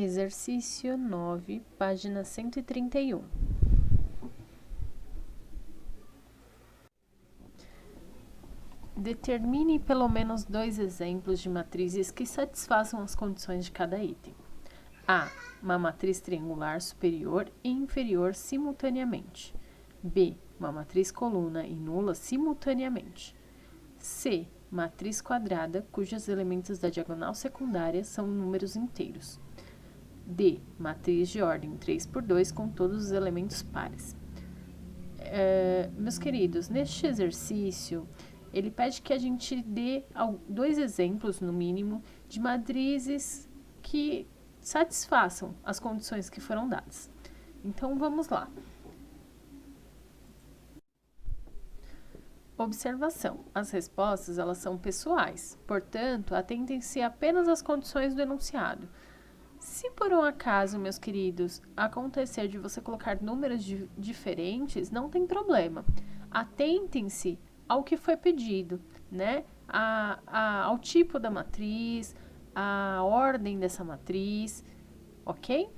Exercício 9, página 131. Determine pelo menos 2 exemplos de matrizes que satisfaçam as condições de cada item. A. Uma matriz triangular superior e inferior simultaneamente. B. Uma matriz coluna e nula simultaneamente. C. Matriz quadrada, cujos elementos da diagonal secundária são números inteiros. D. Matriz de ordem 3×2 com todos os elementos pares. Meus queridos, neste exercício, ele pede que a gente dê 2 exemplos, no mínimo, de matrizes que satisfaçam as condições que foram dadas. Então, vamos lá. Observação. As respostas, elas são pessoais. Portanto, atentem-se apenas às condições do enunciado. Se por um acaso, meus queridos, acontecer de você colocar números diferentes, não tem problema. Atentem-se ao que foi pedido, né? Ao tipo da matriz, à ordem dessa matriz, ok?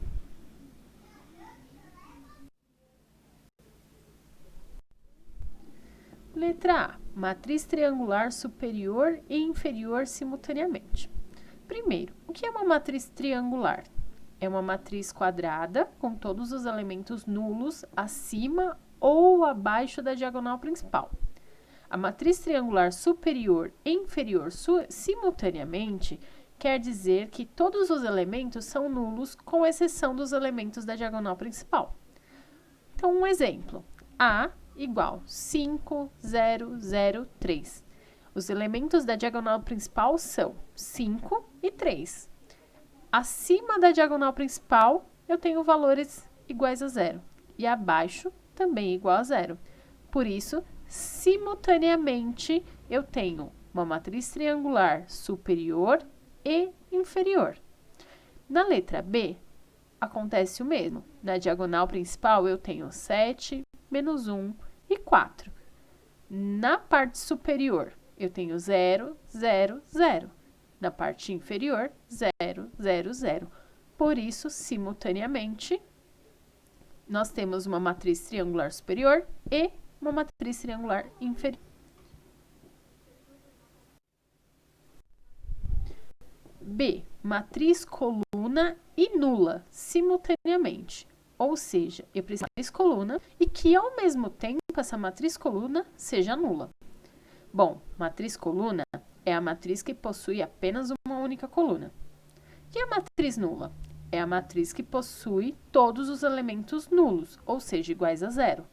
Letra A. Matriz triangular superior e inferior simultaneamente. Primeiro, o que é uma matriz triangular? É uma matriz quadrada com todos os elementos nulos acima ou abaixo da diagonal principal. A matriz triangular superior e inferior simultaneamente quer dizer que todos os elementos são nulos, com exceção dos elementos da diagonal principal. Então, um exemplo. A igual 5, 0, 0, 3. Os elementos da diagonal principal são 5 e 3. Acima da diagonal principal, eu tenho valores iguais a 0. E abaixo, também igual a 0. Por isso, simultaneamente, eu tenho uma matriz triangular superior e inferior. Na letra B, acontece o mesmo. Na diagonal principal, eu tenho 7, menos 1 e 4. Na parte superior, eu tenho 0, 0, 0. Na parte inferior, 0, 0, 0. Por isso, simultaneamente, nós temos uma matriz triangular superior e uma matriz triangular inferior. B. Matriz coluna e nula, simultaneamente. Ou seja, eu preciso de uma matriz coluna e que, ao mesmo tempo, essa matriz coluna seja nula. Bom, matriz coluna é a matriz que possui apenas uma única coluna. E a matriz nula? É a matriz que possui todos os elementos nulos, ou seja, iguais a 0.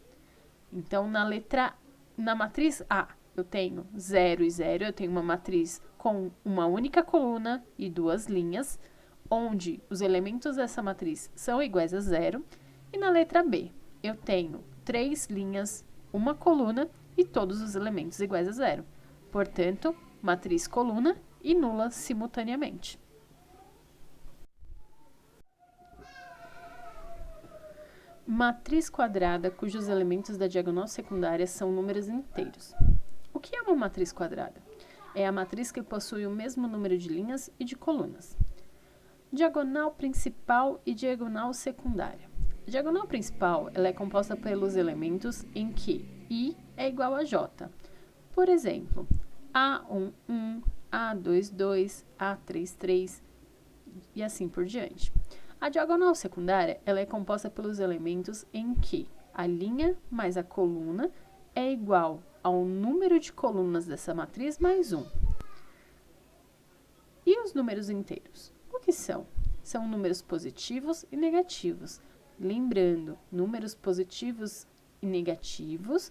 Então, na matriz A, eu tenho 0 e 0, eu tenho uma matriz com uma única coluna e 2 linhas, onde os elementos dessa matriz são iguais a 0. E na letra B, eu tenho 3 linhas, uma coluna e todos os elementos iguais a 0. Portanto, matriz coluna e nula simultaneamente. Matriz quadrada, cujos elementos da diagonal secundária são números inteiros. O que é uma matriz quadrada? É a matriz que possui o mesmo número de linhas e de colunas. Diagonal principal e diagonal secundária. A diagonal principal ela é composta pelos elementos em que I é igual a J. Por exemplo, A1, 1, A2, 2, A3, 3 e assim por diante. A diagonal secundária ela é composta pelos elementos em que a linha mais a coluna é igual ao número de colunas dessa matriz mais 1. E os números inteiros? O que são? São números positivos e negativos. Lembrando, números positivos e negativos,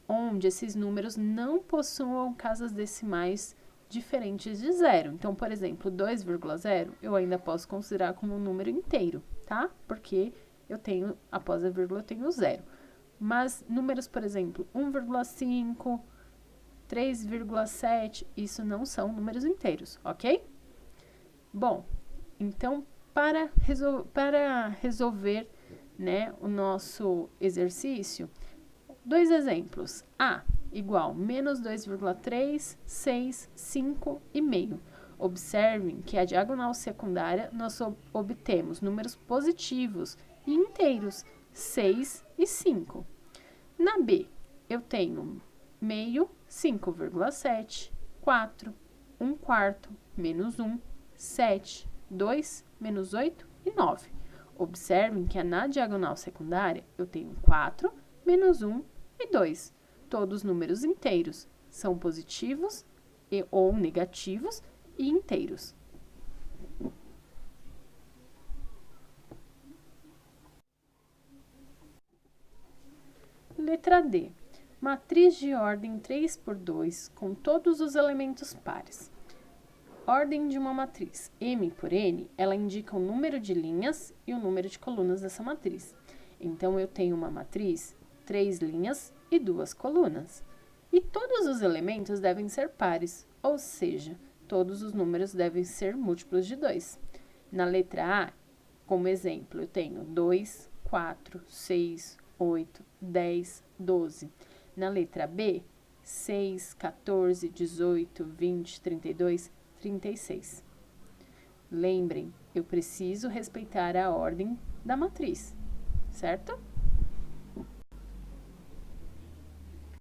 onde esses números não possuam casas decimais diferentes de 0. Então, por exemplo, 2,0 eu ainda posso considerar como um número inteiro, tá? Porque eu tenho, após a vírgula, eu tenho 0. Mas números, por exemplo, 1,5, 3,7, isso não são números inteiros, ok? Bom, então, para resolver, né, o nosso exercício, 2 exemplos. A igual menos 2,3, 6, 5 e meio. Observem que a diagonal secundária nós obtemos números positivos e inteiros, 6 e 5. Na B, eu tenho meio, 5,7, 4, 1/4, menos 1, 7, 2, menos 8 e 9. Observem que na diagonal secundária eu tenho 4, menos 1 e 2. Todos números inteiros, são positivos ou negativos e inteiros. Letra D. Matriz de ordem 3 por 2 com todos os elementos pares. Ordem de uma matriz M por N, ela indica o número de linhas e o número de colunas dessa matriz. Então, eu tenho uma matriz, 3 linhas e 2 colunas. E todos os elementos devem ser pares, ou seja, todos os números devem ser múltiplos de 2. Na letra A, como exemplo, eu tenho 2, 4, 6, 8, 10, 12. Na letra B, 6, 14, 18, 20, 32, 36. Lembrem, eu preciso respeitar a ordem da matriz, certo?